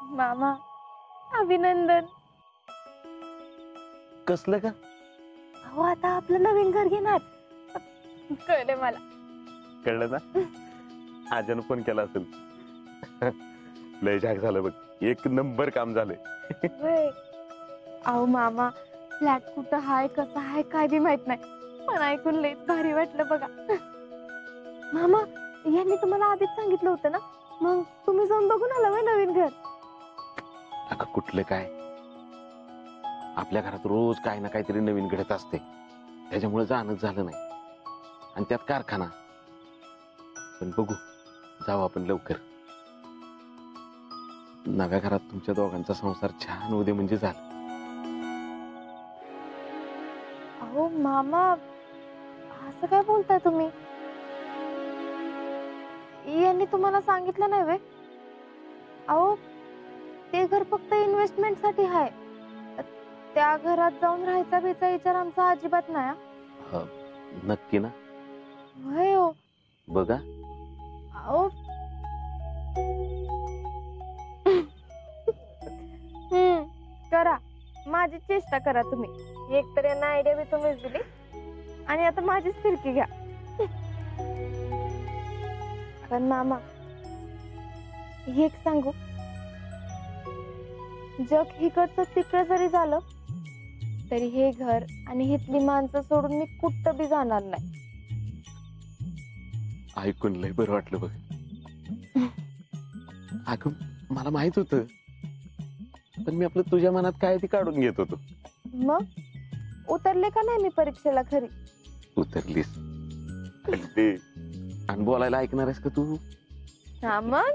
मामा अभिनंदन. कसलं का? अहो आता आपलं नवीन घर घेणार. कळलं मला. कळलं ना? आजन फोन केला असेल. लय झाक झालं बघ, एक नंबर काम झालंय. अहो मामा फ्लॅट कुठं हाय कसा हाय काय बी माहित नाही, पण ऐकून लयच भारी वाटलं बघा. मामा यांनी तुम्हाला आधीच सांगितलं होतं ना, मग तुम्ही जाऊन बघून आला व्हय नवीन घर? अगं कुठलं काय, आपल्या घरात रोज काय ना काहीतरी नवीन घडत असते, त्याच्यामुळे जाणंच झालं नाही. आणि त्यात कारखाना. पण बघू, जाऊ आपण लवकर. नव्या घरात तुमच्या दोघांचा संसार छान होऊ दे म्हणजे झालं. अहो मामा असं काय बोलताय तुम्ही? यांनी तुम्हाला सांगितलं नाही व्हय? अहो ते घर फक्त इन्व्हेस्टमेंट साठी आहे. त्या घरात जाऊन राहायचा बेचा विचार आमचा अजिबात नाही. नक्की ना? होय हो. बघा अहो करा, माझी चेष्टा करा तुम्ही. एक तर यांना आयडिया बी तुम्हीच दिली आणि आता माझीच फिरकी घ्या. पण मामा एक सांगू, जग हिकडचं तिकडं जरी झालं तरी हे घर आणि इथली माणसं सोडून मी कुठं बी जाणार नाही. ऐकून लय बरं वाटलं बघ. अगं मला माहित होतं, पण मी आपलं तुझ्या मनात काय ते काढून घेत होतो. मग उतरले का नाही मी परीक्षेला खरी? उतरलीस. आणि बोलायला ऐकणार आहेस का तू? हा मग.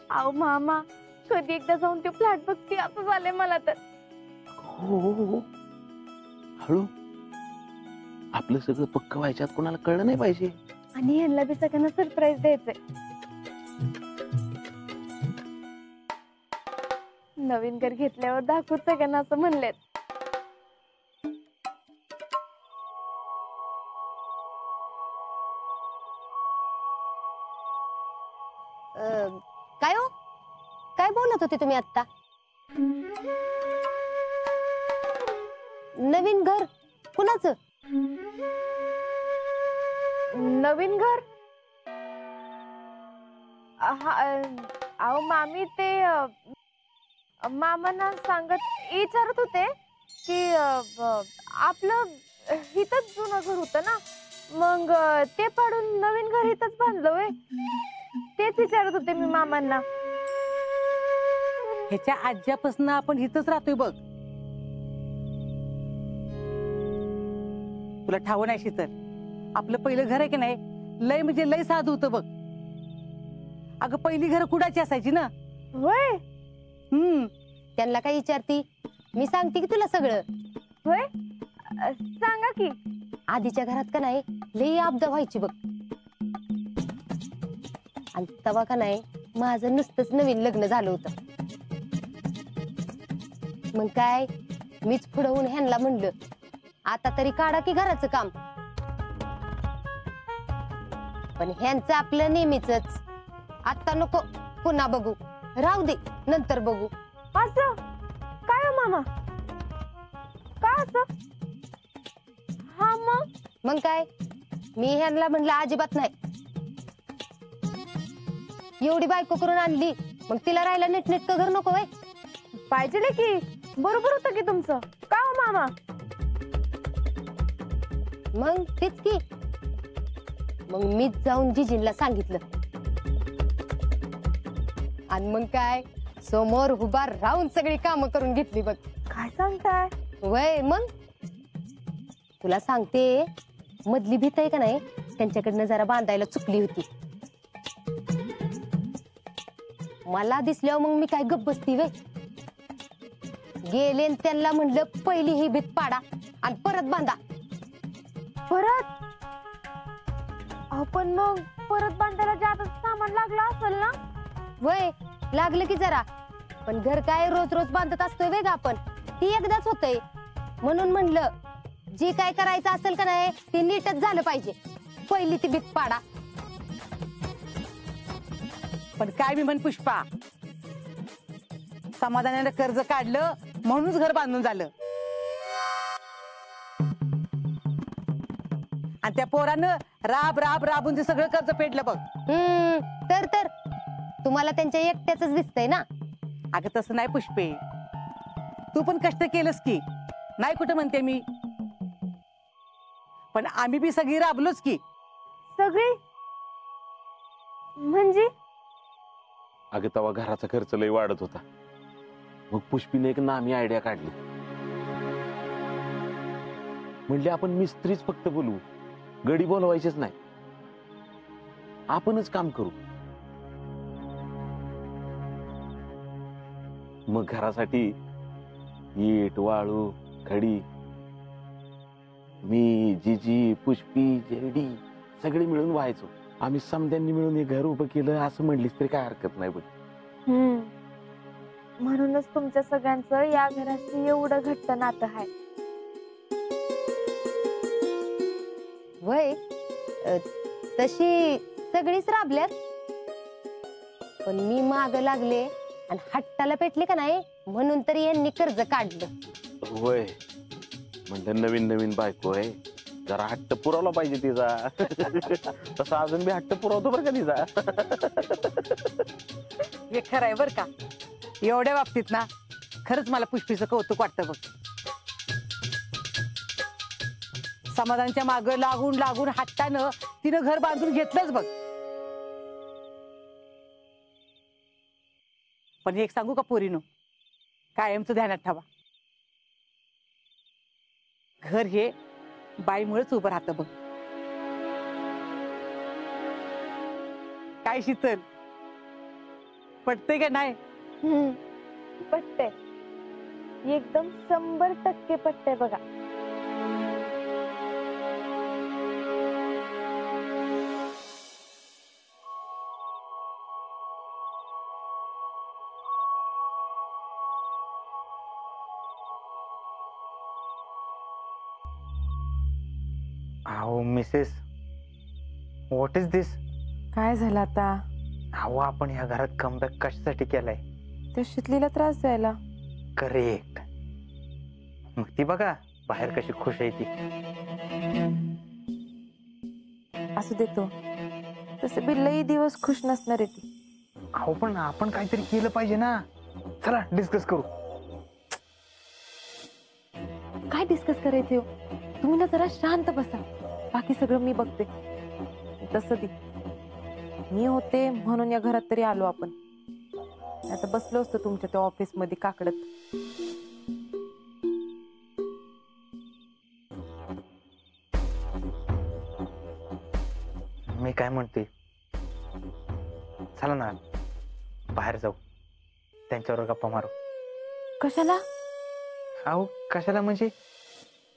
अहो मामा कधी एकदा जाऊन ते फ्लॅट बघते असं झालंय मला तर. हो हळू, आपलं सगळं पक्क व्हायच्यात कोणाला कळलं नाही पाहिजे. आणि यांना बी सगळ्यांना सरप्राईज द्यायचंय. नवीन घर घेतल्यावर दाखवू सगळ्यांना असं म्हणलेत. काय हो, काय बोलत होते तुम्ही आता? नवीन घर कुणाचं? नवीन घर? अहो मामी ते मामांना सांगत विचारत होते की आपलं इथंच जुनं घर होतं ना, मग ते पाडून नवीन घर इथंच बांधलं व्हय? तेच विचारत होते मी मामांना. ह्याच्या आज्यापासून आपण इथंच राहतोय बघ. तुला ठाव नाही तर आपलं पहिलं घर आहे की नाही, लय म्हणजे लय साधं होतं बघ. अगं पहिली घर कुडाची असायची ना. होय. त्यांना काय विचारती, मी सांगते की तुला सगळं. होय सांगा की. आधीच्या घरात का नाही लई आपदा व्हायची बघ. आणि तवा का नाही माझं नुसतंच नवीन लग्न झालं होतं. मग काय मीच पुढं होऊन ह्यांना म्हणलं, आता तरी काढा की घराचं काम. पण ह्यांचं आपलं नेहमीच, आता नको पुन्हा बघू, राहू दे नंतर बघू. असं काय हो मामा? काय असं? हा मग काय मी ह्यांना म्हणलं अजिबात नाही. एवढी बायको करून आणली, मग तिला राहायला नीटनेटकं घर नको व्हय? पाहिजे की. बरोबर होतं की तुमचं. काय हो मामा? मग तेच की. मग मीच जाऊन जिजींना सांगितलं, आणि मग काय समोर उभा राहून सगळी कामं करून घेतली बघ. काय सांगताय? वय मग तुला सांगते, मधली भीत आहे का नाही त्यांच्याकडनं जरा बांधायला चुकली होती. मला दिसल्यावर मग मी काय गप्प बसती वे. गेले त्यांना म्हणलं पहिली ही भीत पाडा आणि परत बांधा. परत? पण मग परत बांधायला जास्त सामान लागलं असेल ना? वय लागलं की जरा, पण घर काय रोज रोज बांधत असतोय वेग आपण, ती एकदाच होतंय. म्हणून म्हणलं जे काय करायचं असेल का नाही ते नीटच झालं पाहिजे. पहिली ती भीत पाडा. पण काय मी म्हण पुष्पा, समाधानाने कर्ज काढलं म्हणूनच घर बांधून झालं. आणि त्या पोरानं राब राब राबून ते सगळं कर्ज फेडलं बघ. तर तुम्हाला त्यांच्या एकट्याच दिसतंय ना. अगं तसं नाही पुष्पे, तू पण कष्ट केलंस की, नाही कुठं म्हणते मी, पण आम्ही बी सगळी राबलोच की. सगळी म्हणजे? अगं तेव्हा घराचा खर्च लय वाढत होता. मग पुष्पीने एक नामी आयडिया काढली. म्हणले आपण मिस्त्रीच फक्त बोलवू, गडी बोलवायचेच नाही, आपणच काम करू. मग घरासाठी ईट वाळू खडी मी जीजी पुष्पी जेडी सगळे मिळून व्हायचो. आम्ही समद्यांनी मिळून हे घर उभं केलं असं म्हणलीस तरी काय हरकत नाही बघ. म्हणूनच तुमच्या सगळ्यांचं या घराशी एवढं घट्ट नातं आहे. वय तशी सगळीच राबल्यात, पण मी माग लागले आणि हट्टाला पेटले का नाही, म्हणून तरी यांनी कर्ज काढलं. होय, म्हणजे नवीन नवीन बायको आहे, जरा हट्ट पुरवला पाहिजे तिचा. तसा अजून मी हट्ट पुरवतो बरं का तिचा. हे खरंय बर का, एवढ्या बाबतीत ना खरंच मला पुष्पीचं कौतुक वाटतं बघ. समाधानच्या माग लागून लागून हट्टानं तिनं घर बांधून घेतलंच बघ. पण एक सांगू का पोरीनो, कायमचं ध्यानात ठेवा, घर हे बाईमुळेच उभं राहतं बघ. काय शीतल, पटतंय का नाही? पटतंय, एकदम 100% पटतंय बघा. अहो मिसेस, व्हॉट इज दिस? काय झालं आता? अहो आपण ह्या घरात कमबॅक कशासाठी केलाय? त्या शितलीला त्रास द्यायला. करेक्ट. मग ती बघा बाहेर कशी खुश आहे ती. असू देतो, तसे बिल्लही दिवस खुश नसणार आहे ती. अहो पण आपण काहीतरी केलं पाहिजे ना. चला डिस्कस करू. काय डिस्कस करायचे हो? तुम्ही ना जरा शांत बसा, बाकी सगळं मी बघते. तसं बी मी होते म्हणून या घरात तरी आलो आपण, आता बसलो असतो तुमच्या त्या ऑफिस मध्ये काकडत. मी काय म्हणते, चला ना बाहेर जाऊ, त्यांच्यावर गप्पा मारू. कशाला? अहो कशाला म्हणजे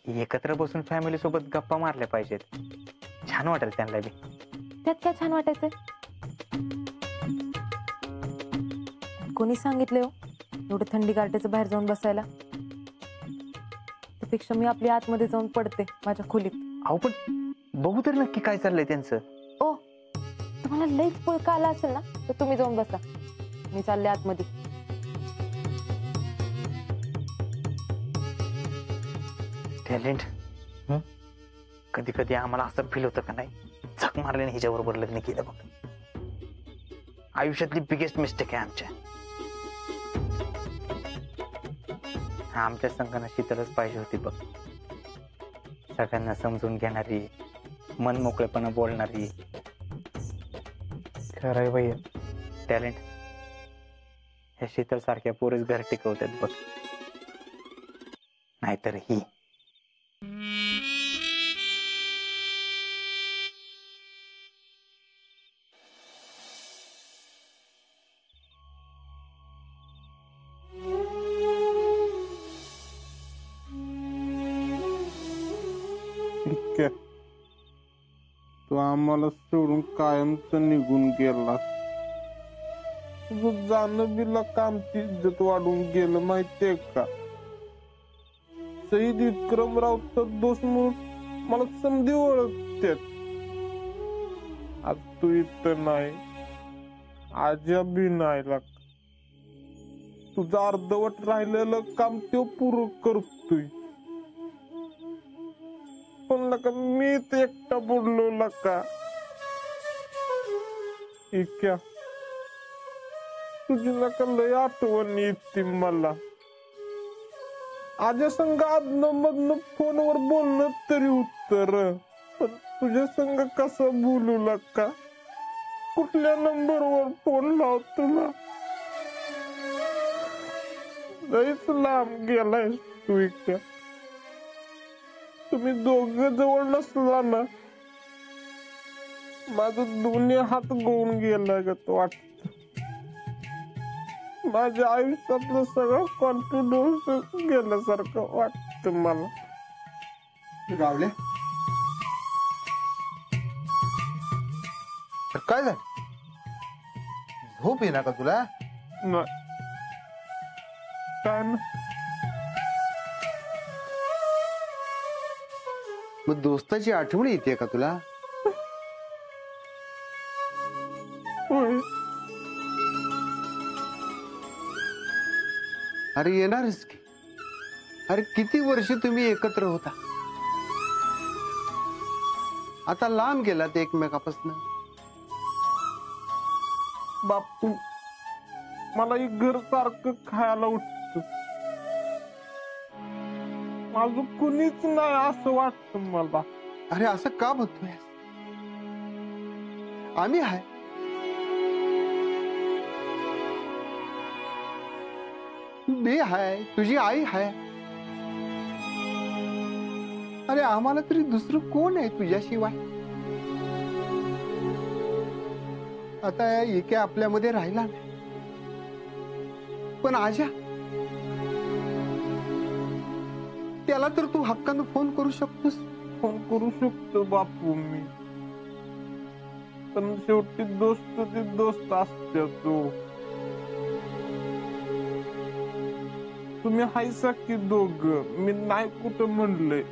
एकत्र बसून फॅमिली सोबत गप्पा मारल्या पाहिजेत, छान वाटेल त्यांना बी. त्यात काय छान वाटायचंय? कोणी सांगितले हो एवढं थंडी गारठ्याचं बाहेर जाऊन बसायला? त्यापेक्षा मी आपल्या आतमध्ये जाऊन पडते माझ्या खोलीत. अहो पण बघू तरी नक्की काय चाललंय त्यांचं. ओ, तुम्हाला लईच पुळका आला असेल ना, तर तुम्ही जाऊन बसा, मी चालले आतमध्ये. टॅलेंट, कधी कधी आम्हाला असं फील होतं का नाही, झक मारल्याने हिच्याबरोबर लग्न केलं बघ. आयुष्यातली बिगेस्ट मिस्टेक आहे आमच्या. आमच्या संघाना शीतलच पाहिजे होती बघ, सगळ्यांना समजून घेणारी, मन मोकळेपणा बोलणारी. खरंय भैया, टॅलेंट ह्या शीतल सारख्या पोरीस घर टिकवतात बघ, नाहीतर ही. तू आम्हाला सोडून कायमच निघून गेला. तुझं जाणं बिला कामची इज्जत वाढून गेलं माहितीये का? शहीद विक्रमरावचा दोस्त म्हणून मला समधी ओळखतात. आज तू इथं नाही, आज्या बी नाही लाग. तुझं अर्धवट राहिलेलं काम तो पूर्ण करतोय. पण लका मीच एकटा बोललो लका. इक्या तुझी लका लय आठवण येते मला. आज्या संग आदनं मधनं फोनवर बोलणं तरी उत्तर, पण तुझ्या संग कसं बोलू लका. कुठल्या नंबरवर फोन लाव तुला. लयच लांब गेलाय तू इतक्या. तुम्ही दोघं जवळ नसला ना माझं दोन्ही हात गोवून गेलाय ग तो वाटत. माझ्या आयुष्यातलं सगळं कॉन्फिडन्स गेल्यासारखं वाटत मला. गावले काय झालं? झोप येणार का तुला? नाही काय ना. मग दोस्ताची आठवण येते का तुला? होय. अरे येणारच की. अरे किती वर्ष तुम्ही एकत्र होता, आता लांब गेलात एकमेकापासून. बापू मला एक घर सारखं खायला उठत. माझं कुणीच नाही असं वाटत मला. अरे असं का म्हणतोय? आम्ही आहे. बे हाय, तुझी आई हाय. अरे आम्हाला तरी दुसरं कोण आहे तुझ्याशिवाय? आता एके आपल्यामध्ये राहिला नाही, पण आजा त्याला तर तू हक्कानं फोन करू शकतोस. फोन करू शकतो बापू मी, पण शेवटी दोस्त ते दोस्त असते. तुम्ही हायसा की दोघ, मी नाही कुठं म्हणलंय,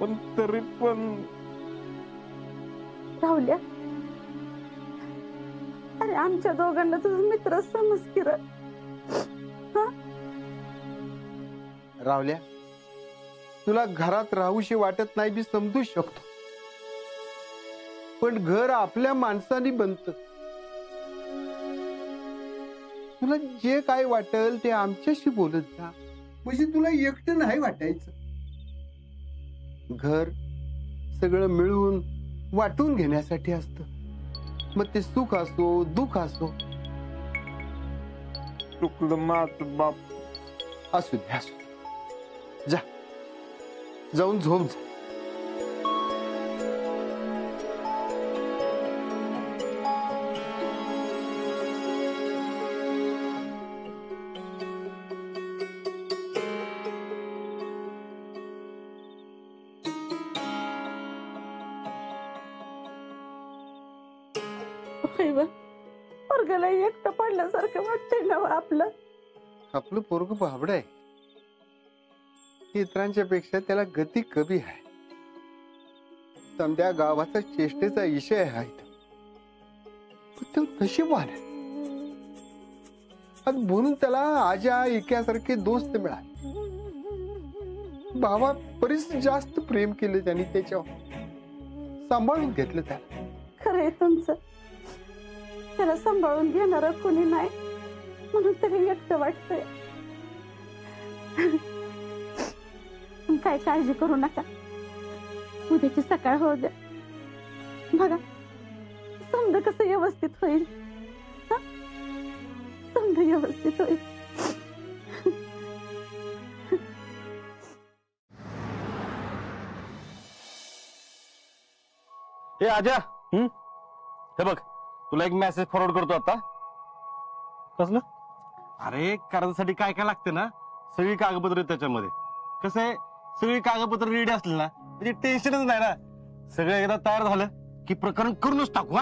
पण तरी पण. राहुल्या, अरे आमच्या दोघांना तुझं मित्र समज की रे. रावल्या, तुला घरात राहूशी वाटत नाही बी समजू शकतो, पण घर आपल्या माणसाने बनत. तुला जे काय वाटेल ते आमच्याशी बोलत जा, म्हणजे तुला एकटं नाही वाटायचं. घर सगळं मिळून वाटून घेण्यासाठी असतं, मग ते सुख असो दुःख असो. चुकलं माझं बाप. असू दे असू दे, जा जाऊन झोप जा. पोरगाला एकटं पडल्यासारखं वाटतंय ना आपलं. आपलं पोरग भाबड आहे, इतरांच्या पेक्षा त्याला गती कमी आहे. समद्या गावाचा चेष्टेचा विषय आहे तो नशीबवान आहे. म्हणून त्याला आजा एकासारखे दोस्त मिळाले. भावा बरीच जास्त प्रेम केलं त्यांनी त्याच्यावर, सांभाळून घेतलं त्याला. खरंय तुमचं, त्याला सांभाळून घेणार कोणी नाही म्हणून तरी एकटं वाटतंय. काय काळजी करू नका, उद्याची सकाळ होऊ द्या. बघा समजा कसं व्यवस्थित होईल. समजा व्यवस्थित होईल. ए आजा, हे बघ तुला एक मेसेज फॉरवर्ड करतो आता. कसलं? अरे कर्जासाठी काय काय लागतं ना, सगळी कागदपत्र त्याच्यामध्ये. कसं आहे, सगळी कागदपत्र रेडी असली ना म्हणजे टेन्शनच नाही ना. सगळं एकदा तयार झालं की प्रकरण करूनच टाकू.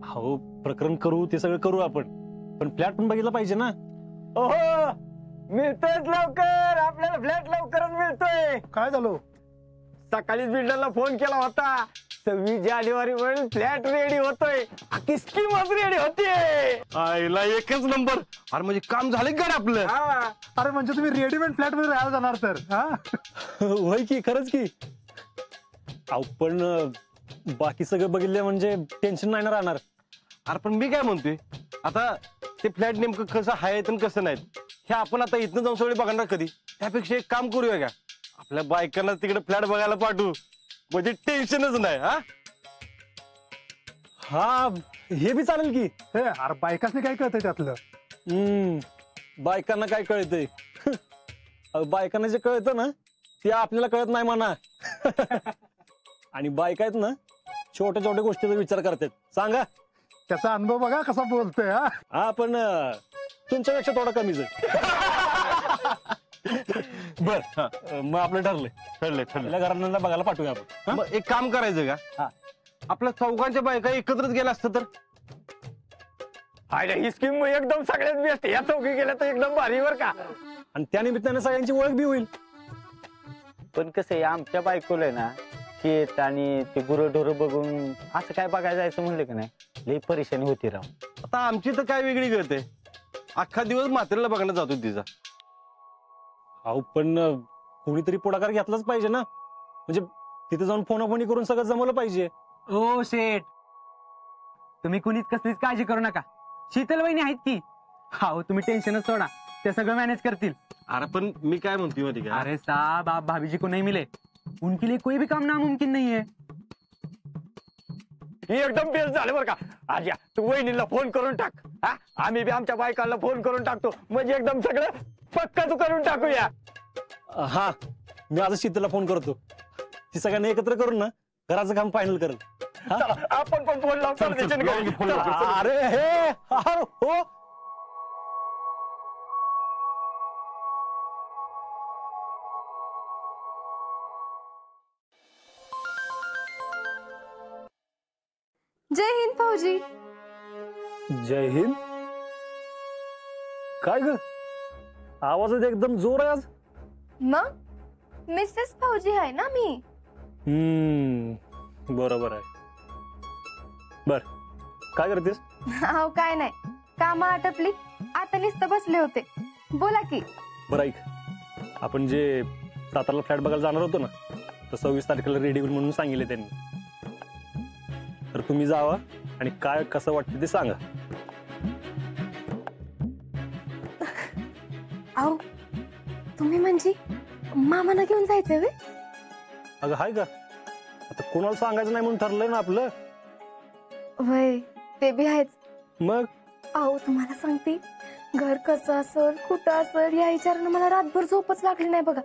हो प्रकरण करू, ते सगळं करू आपण, पण फ्लॅट पण बघितला पाहिजे ना. ओहो मिळतोय लवकर, आपल्याला फ्लॅट लवकरच मिळतोय. काय झालं? सकाळीच बिल्डरला फोन केला होता, 26 जानेवारी पर्यंत फ्लॅट रेडी होतोय, अख्खी स्कीमच रेडी होते. आईला एकच नंबर. अरे म्हणजे काम झालं का रे आपलं? अरे म्हणजे तुम्ही रेडीमेड फ्लॅट मध्ये राहायला जाणार तर? होय की, खरंच की. अहो पण बाकी सगळं बघितलं म्हणजे टेन्शन नाही ना राहणार. अरे पण मी काय म्हणतोय, आता ते फ्लॅट नेमकं कसं आहे आणि कसं नाही हे आपण आता इथनं जाऊन सगळे बघणार कधी. त्यापेक्षा एक काम करूया का, आपल्या बायकांना तिकडे फ्लॅट बघायला पाठवू, म्हणजे टेन्शनच नाही. हा हे बी चालेल की. अरे बायकासने काय कळतंय त्यातलं? बायकांना काय कळतंय? बायकांना जे कळतं ना ते आपल्याला कळत नाही म्हणा. आणि बायका आहेत ना छोट्या छोट्या गोष्टीचा विचार करतात. सांगा, त्याचा अनुभव बघा कसा बोलतोय. हा पण तुमच्यापेक्षा थोडा कमीच आहे. बर मग आपलं ठरलंय घरांना बघायला पाठवूया आपण. मग एक काम करायचं का, आपल्या चौघांच्या बायका एकत्रच गेल्या असतं तर? ही स्कीम एकदम सगळ्यात बेस्ट. या चौकी गेल्या तर एकदम भारी बर का. आणि त्या निमित्ताने सगळ्यांची ओळख बी होईल. पण कसं आहे, आमच्या बायकोला ना शेत आणि ते गुरंढोरं बघून असं काय बघायला जायचं म्हणलं की नाही लई परेशानी होती राव. आता आमची तर काय वेगळी गत आहे, अख्खा दिवस म्हातारीला बघण्यात जातो तिचा. अहो पण कोणीतरी पुढाकार घेतलाच पाहिजे ना, म्हणजे तिथे जाऊन फोनाफोनी करून सगळं जमवलं पाहिजे. ओ शेठ, तुम्ही कुणीच कसलीच काळजी करू नका. शीतल वहिनी आहेत की. हो तुम्ही टेन्शनच सोडा, ते सगळं मॅनेज करतील. अरे पण मी काय म्हणतोय माहिती का, अरे साहब आप भाभी जी को नहीं मिले, उनके लिए कोई भी काम नामुमकिन नहीं है. एकदम बेस्ट झालं बरं का. आज्या तू वहिनीला फोन करून टाक. आम्ही बी आमच्या बायकांना फोन करून टाकतो, म्हणजे एकदम सगळं पक्का तू करून टाकूया. हा मी आज शीतलला फोन करतो, ती सगळ्यांना एकत्र करून ना घराचं काम फायनल करेल. आपण पण फोन लावतो. अरे हे हो जय हिंद फौजी. जय हिंद. काय ग आवाजात एकदम जोर आहे आज. मग मिसेस फौजी आहे ना मी. बरोबर आहे. बर काय करतेस? अहो काय नाही, कामं आटपली, आता नुसतं बसले होते. बोला की. बरं ऐक, आपण जे सातारला फ्लॅट बघायला जाणार होतो ना, तर 26 तारखेला रेडी होईल म्हणून सांगितले त्यांनी. तर तुम्ही जावा आणि काय कसं वाटतं ते सांगा. अहो तुम्ही म्हणजे मामाला घेऊन जायचंय वे? अगं हाय का, आता कोणाला सांगायचं नाही म्हणून ठरलंय ना आपलं. वय ते बी आहेच. मग अहो तुम्हाला सांगते, घर कसं असेल कुठं असेल या विचारानं मला रातभर झोपच लागली नाही बघा.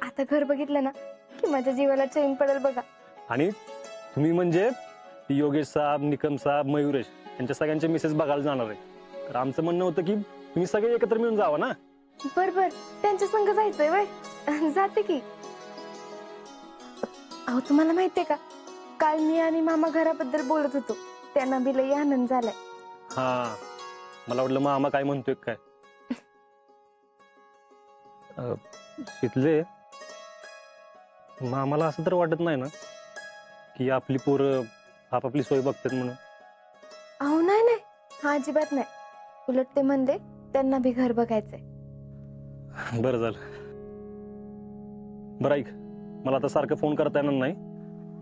आता घर बघितलं ना की माझ्या जीवाला चैन पडेल बघा. आणि तुम्ही म्हणजे योगेश साहेब, निकम साहेब, मयुरेश यांच्या सगळ्यांचे मिसेस बघायला जाणार आहे. तर आमचं म्हणणं होतं की तुम्ही सगळे एकत्र मिळून जावा ना. बर बर त्यांच्या संग जायचंय वय, जाते की. अहो तुम्हाला माहितीये का, काल मी आणि मामा घराबद्दल बोलत होतो, त्यांना बी लई आनंद झालाय. हा मला वाटलं मामा काय म्हणतोय काय. शितले, मामाला असं तर वाटत नाही ना की आपली पोरं आपापली सोय बघतात म्हणून? अहो नाही नाही, अजिबात नाही. उलट ते म्हणले त्यांना बी घर बघायचंय. बरं झालं. बरं ऐक, मला आता सारखं फोन करता येणार नाही,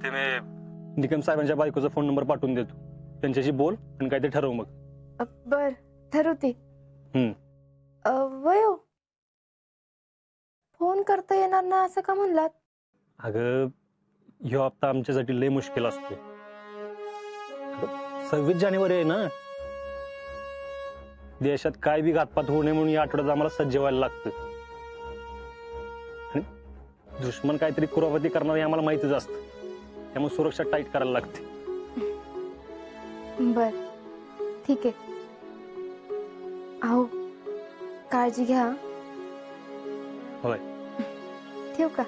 ते मी निकम साहेबांच्या बायकोचा फोन नंबर पाठवून देतो, त्यांच्याशी बोल आणि काय ते ठरव. मग बर ठरवते. वयो फोन करता येणार ना असं का म्हणलात? अगं ह्यो हप्ता आमच्यासाठी लय मुश्किल असते. 26 जानेवारी आहे ना, देशात काय बी घातपात होऊ नये म्हणून या आठवड्यात आम्हाला सज्ज व्हायला लागतं. आणि दुश्मन काहीतरी कुरापती करणार हे आम्हाला माहितीच असतं, त्यामुळे सुरक्षा टाईट करायला लागते. बर ठीक आहे. अहो काळजी घ्या. होय ठेवू का?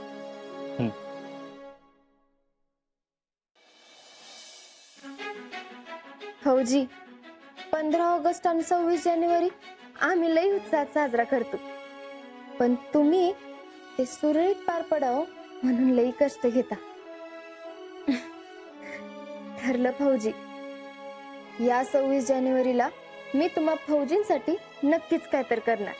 फौजी, 15 ऑगस्ट आणि 26 जानेवारी आम्ही लई उत्साहात साजरा करतो, पण तुम्ही ते सुरळीत पार पडावं म्हणून लई कष्ट घेता. ठरलं फौजी. या 26 जानेवारीला मी तुम्हा फौजींसाठी नक्कीच काय तर करणार.